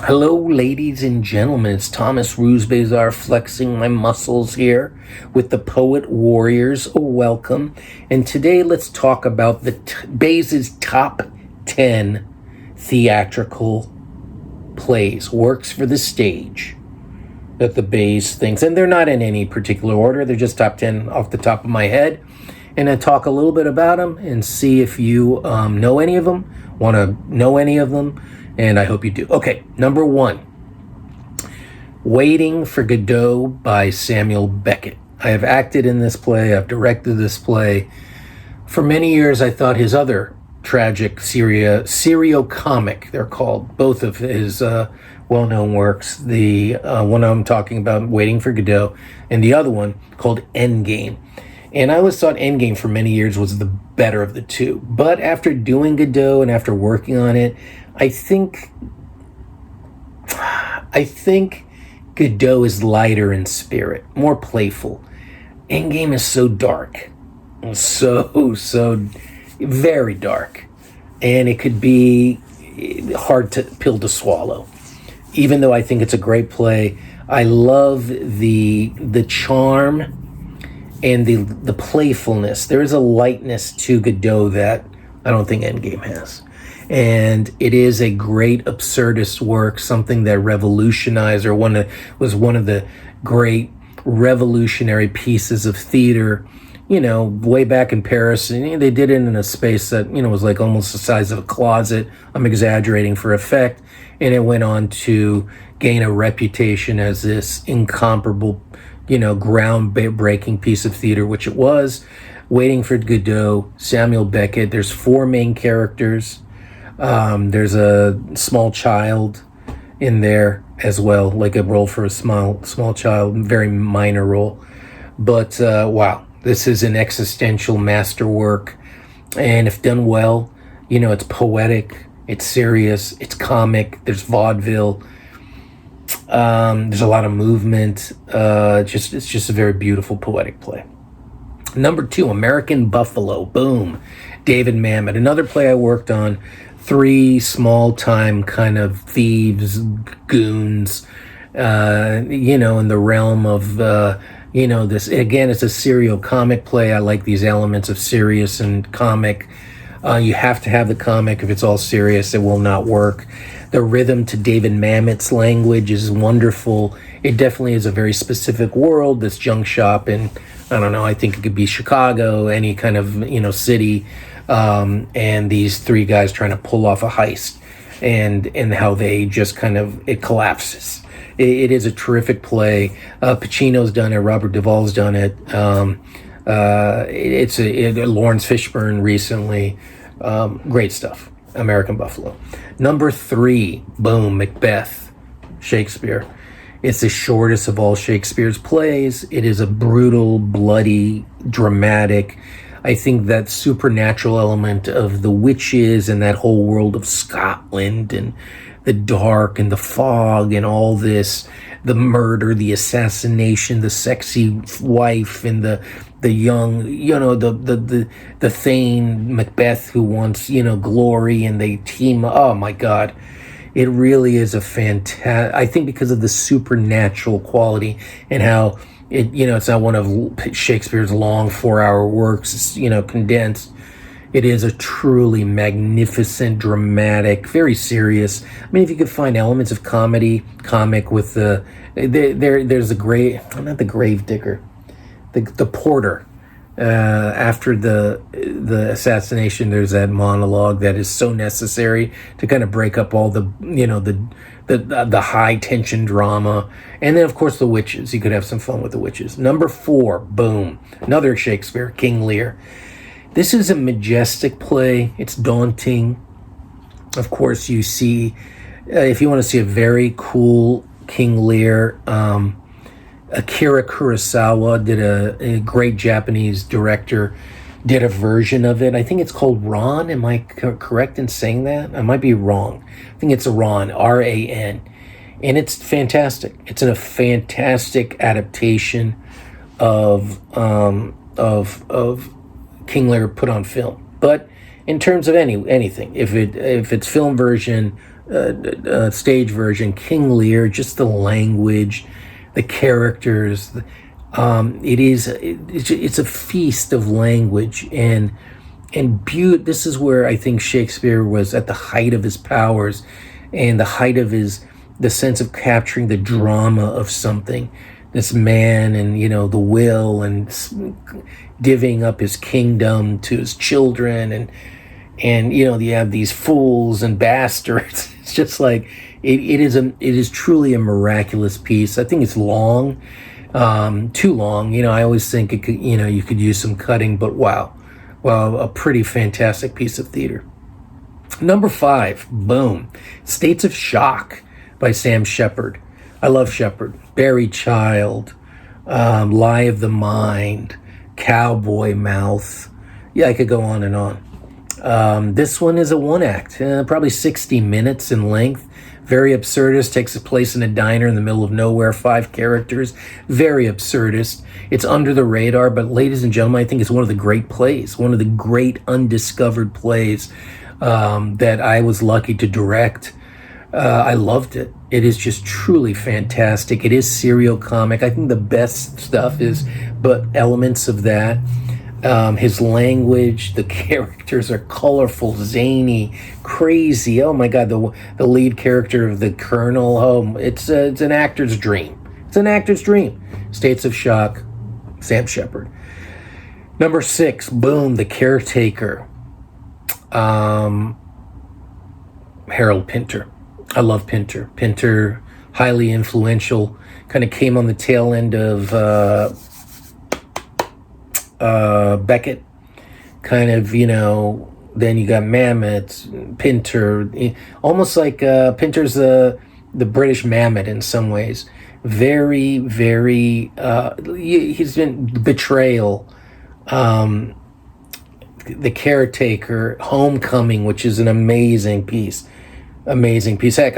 Hello, ladies and gentlemen. It's Thomas Ruse-Bezar flexing my muscles here with the Poet Warriors. Welcome. And today let's talk about the Bez's top 10 theatrical plays, works for the stage that the Bez thinks. And they're not in any particular order. They're just top 10 off the top of my head. And I talk a little bit about them and see if you know any of them, want to know any of them. And I hope you do. Okay, number 1, Waiting for Godot by Samuel Beckett. I have acted in this play. I've directed this play. For many years, I thought his other tragic serio-comic, they're called, both of his well-known works, the one I'm talking about, Waiting for Godot, and the other one called Endgame. And I always thought Endgame for many years was the better of the two. But after doing Godot and after working on it, I think Godot is lighter in spirit, more playful. Endgame is so dark, so very dark, and it could be hard pill to swallow. Even though I think it's a great play, I love the charm and the playfulness. There is a lightness to Godot that I don't think Endgame has. And it is a great absurdist work, something that revolutionized or was one of the great revolutionary pieces of theater, way back in Paris. And they did it in a space that, was like almost the size of a closet. I'm exaggerating for effect. And it went on to gain a reputation as this incomparable, groundbreaking piece of theater, which it was. Waiting for Godot, Samuel Beckett. There's 4 main characters. There's a small child in there as well, like a role for a small child, very minor role. But wow, this is an existential masterwork, and if done well, it's poetic, it's serious, it's comic. There's vaudeville. There's a lot of movement. It's just a very beautiful poetic play. Number 2, American Buffalo. Boom, David Mamet. Another play I worked on. 3 small-time kind of thieves, goons, in the realm of, this. Again, it's a serio-comic play. I like these elements of serious and comic. You have to have the comic. If it's all serious, it will not work. The rhythm to David Mamet's language is wonderful. It definitely is a very specific world, this junk shop in, I don't know, I think it could be Chicago, any kind of, city. And these 3 guys trying to pull off a heist, and how they just it collapses. It is a terrific play. Pacino's done it. Robert Duvall's done it. Lawrence Fishburne recently. Great stuff. American Buffalo. Number 3, boom, Macbeth, Shakespeare. It's the shortest of all Shakespeare's plays. It is a brutal, bloody, dramatic. I think that supernatural element of the witches and that whole world of Scotland and the dark and the fog and all this, the murder, the assassination, the sexy wife and the young, the Thane Macbeth who wants, glory, and they team. Oh my God. It really is a fantastic, I think, because of the supernatural quality and how it's not one of Shakespeare's long 4-hour works. It's, condensed. It is a truly magnificent, dramatic, very serious. I mean, if you could find elements of comic with there's not the grave digger, the porter. After the assassination, there's that monologue that is so necessary to kind of break up all the high tension drama. And then of course the witches. You could have some fun with the witches. Number 4, boom, another Shakespeare, King Lear. This is a majestic play. It's daunting. Of course, you see, if you want to see a very cool King Lear, Akira Kurosawa did a great Japanese director, did a version of it. I think it's called Ran. Am I correct in saying that? I might be wrong. I think it's Ran, R-A-N. And it's fantastic. It's a fantastic adaptation of King Lear put on film. But in terms of anything, if it's film version, stage version, King Lear, just the language, the characters. It's a feast of language and beauty. This is where I think Shakespeare was at the height of his powers and the height of the sense of capturing the drama of something. This man and, the will and divvying up his kingdom to his children and you have these fools and bastards. It's just like, it is truly a miraculous piece. I think it's long, too long. I always think it could, you could use some cutting, but wow, a pretty fantastic piece of theater. Number 5, boom, States of Shock by Sam Shepard. I love Shepard. Buried Child, Lie of the Mind, Cowboy Mouth. Yeah, I could go on and on. This one is a one act, probably 60 minutes in length. Very absurdist, takes place in a diner in the middle of nowhere, 5 characters. Very absurdist. It's under the radar, but ladies and gentlemen, I think it's one of the great plays, one of the great undiscovered plays that I was lucky to direct. I loved it. It is just truly fantastic. It is serial comic. I think the best stuff is, but elements of that. His language, the characters are colorful, zany, crazy. Oh my God, the lead character of the Colonel. Oh, it's an actor's dream. It's an actor's dream. States of Shock, Sam Shepard. Number 6, boom, The Caretaker. Harold Pinter. I love Pinter. Pinter, highly influential, kind of came on the tail end of Beckett. Kind of, then you got Mamet, Pinter, almost like Pinter's the British Mamet in some ways. Very, very, he's been Betrayal, The Caretaker, Homecoming, which is an amazing piece. Heck,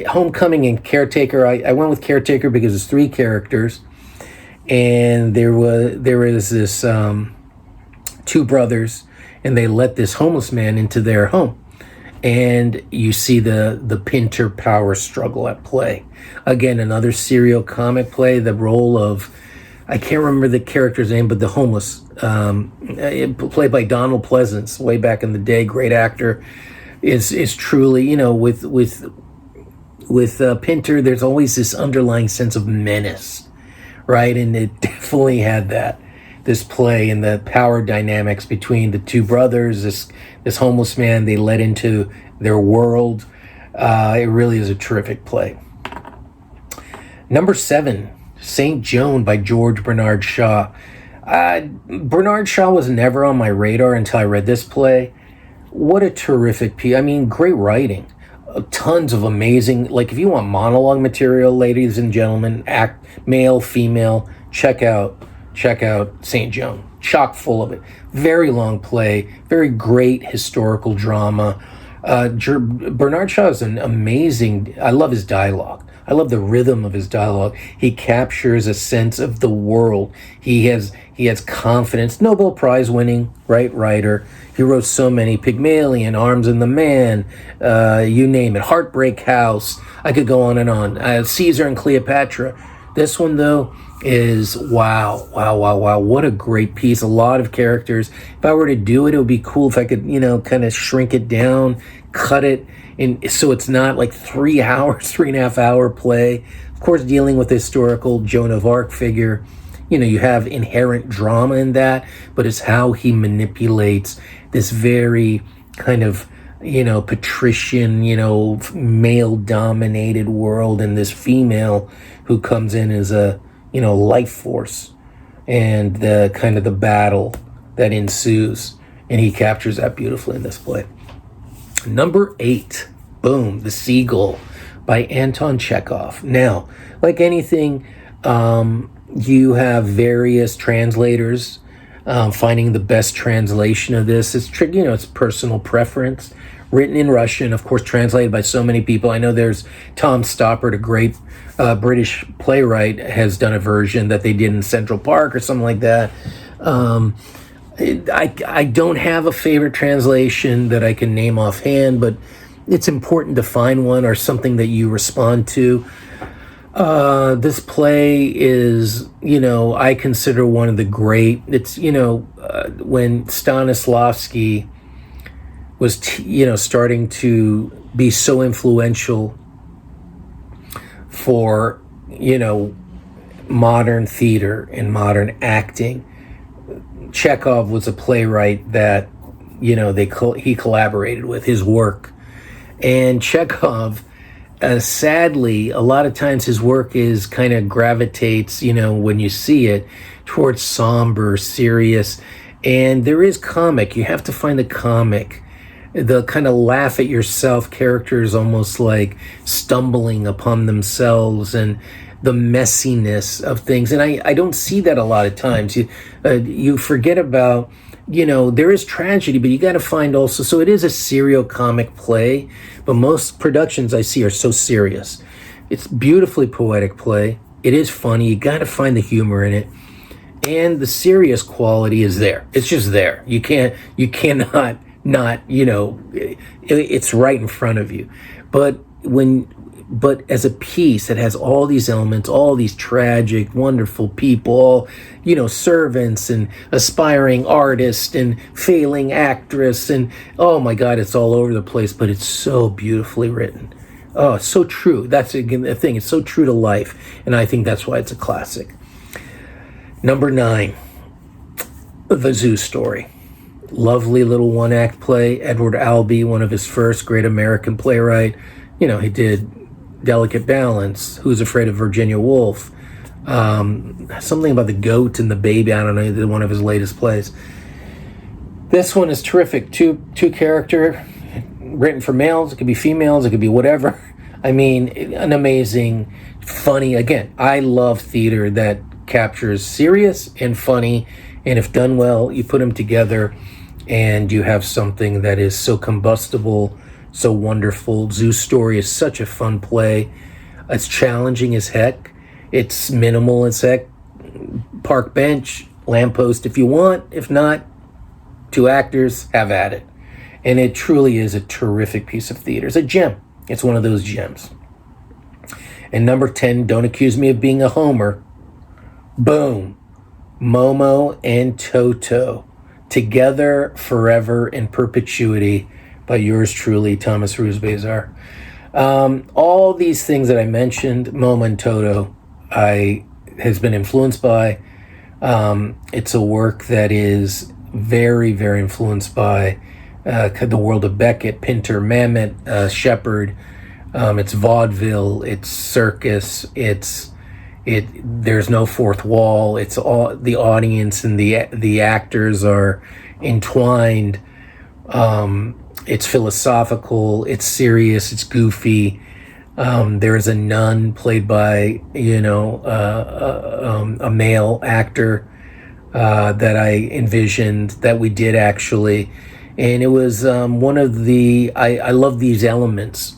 Homecoming and Caretaker, I went with Caretaker because it's 3 characters, and there was this 2 brothers, and they let this homeless man into their home, and you see the Pinter power struggle at play. Again, another serial comic play. The role of, I can't remember the character's name, but the homeless, played by Donald Pleasance way back in the day, great actor. Is truly, with Pinter, there's always this underlying sense of menace, right? And it definitely had this play and the power dynamics between the 2 brothers, this homeless man they let into their world. It really is a terrific play. Number 7, St. Joan by George Bernard Shaw. Bernard Shaw was never on my radar until I read this play. What a terrific piece. I mean, great writing. Tons of amazing, like if you want monologue material, ladies and gentlemen, male, female, check out St. Joan. Chock full of it. Very long play, very great historical drama. Bernard Shaw is an amazing, I love his dialogue. I love the rhythm of his dialogue. He captures a sense of the world. He has confidence. Nobel Prize winning, writer. He wrote so many, Pygmalion, Arms and the Man, you name it, Heartbreak House. I could go on and on. Caesar and Cleopatra. This one, though, is wow. What a great piece. A lot of characters. If I were to do it, it would be cool if I could, kind of shrink it down, cut it, and so it's not like 3 hours, 3.5 hour play. Of course, dealing with historical Joan of Arc figure. You have inherent drama in that, but it's how he manipulates this very kind of, patrician, male-dominated world, and this female who comes in as a, life force, and the kind of the battle that ensues, and he captures that beautifully in this play. Number 8, boom, The Seagull by Anton Chekhov. Now, like anything, you have various translators finding the best translation of this. It's it's personal preference. Written in Russian, of course, translated by so many people. I know there's Tom Stoppard, a great British playwright, has done a version that they did in Central Park or something like that. I don't have a favorite translation that I can name offhand, but it's important to find one or something that you respond to. This play is, I consider one of the great. It's, when Stanislavski was, starting to be so influential for, modern theater and modern acting. Chekhov was a playwright that, he collaborated with, his work. And Chekhov, sadly, a lot of times his work is kind of gravitates, when you see it, towards somber, serious. And there is comic. You have to find the comic. The kind of laugh at yourself characters almost like stumbling upon themselves and the messiness of things. And I don't see that a lot of times. You forget about, there is tragedy, but you got to find also, so it is a serial comic play, but most productions I see are so serious. It's beautifully poetic play. It is funny. You got to find the humor in it. And the serious quality is there. It's just there. You cannot not, it's right in front of you. But as a piece that has all these elements, all these tragic, wonderful people, servants and aspiring artists and failing actress, and oh my God, it's all over the place, but it's so beautifully written. Oh, it's so true. That's again the thing. It's so true to life, and I think that's why it's a classic. Number 9, The Zoo Story. Lovely little one-act play. Edward Albee, one of his first, great American playwright. He did Delicate Balance, Who's Afraid of Virginia Woolf, something about the goat and the baby. I don't know, he did one of his latest plays. This one is terrific. Two character, written for males. It could be females. It could be whatever. I mean, an amazing, funny. Again, I love theater that captures serious and funny, and if done well, you put them together and you have something that is so combustible, so wonderful. Zoo Story is such a fun play. It's challenging as heck. It's minimal as heck. Park bench, lamppost if you want. If not, 2 actors, have at it. And it truly is a terrific piece of theater. It's a gem. It's one of those gems. And number 10, don't accuse me of being a homer. Boom. Momo and Toto. Together, Forever, in Perpetuity, by yours truly, Thomas Ruse-Bezar. All these things that I mentioned, Momo and Toto, has been influenced by. It's a work that is very, very influenced by the world of Beckett, Pinter, Mamet, Shepard. It's vaudeville, it's circus, there's no fourth wall. It's all the audience and the actors are entwined. It's philosophical, it's serious, it's goofy. There is a nun played by a male actor that I envisioned, that we did actually, and it was one of the I love these elements,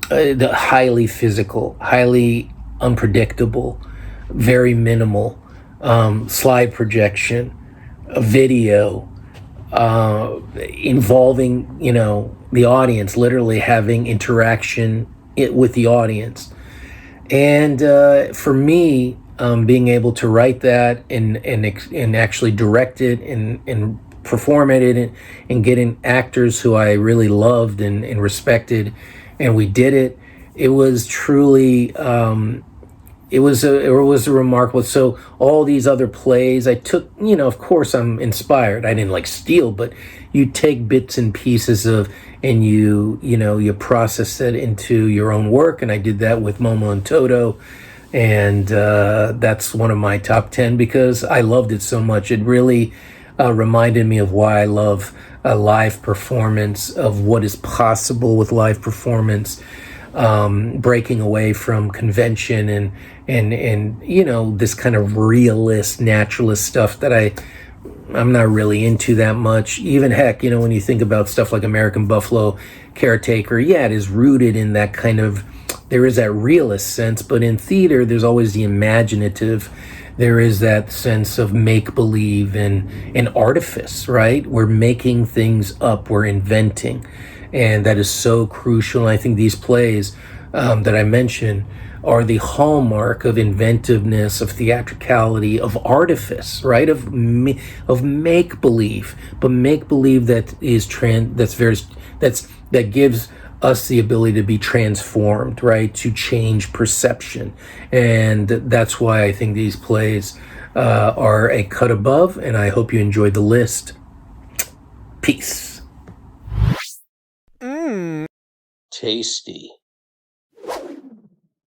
the highly physical, highly unpredictable, very minimal, slide projection, a video, involving the audience, literally having interaction with the audience. And for me, being able to write that and actually direct it and perform it and getting actors who I really loved and respected, and we did it. It was truly it was a remarkable. So all these other plays I took, of course I'm inspired. I didn't steal, but you take bits and pieces of, and you process it into your own work. And I did that with Momo and Toto. And that's one of my top 10 because I loved it so much. It really reminded me of why I love a live performance, of what is possible with live performance. Breaking away from convention and this kind of realist, naturalist stuff that I'm not really into that much. Even heck, when you think about stuff like American Buffalo, Caretaker, it is rooted in that kind of, there is that realist sense, but in theater, there's always the imaginative. There is that sense of make-believe and artifice, right? We're making things up, we're inventing. And that is so crucial. And I think these plays that I mentioned are the hallmark of inventiveness, of theatricality, of artifice, right? Of make believe, but make believe that is that gives us the ability to be transformed, right? To change perception, and that's why I think these plays are a cut above. And I hope you enjoyed the list. Peace. Mmm. Tasty.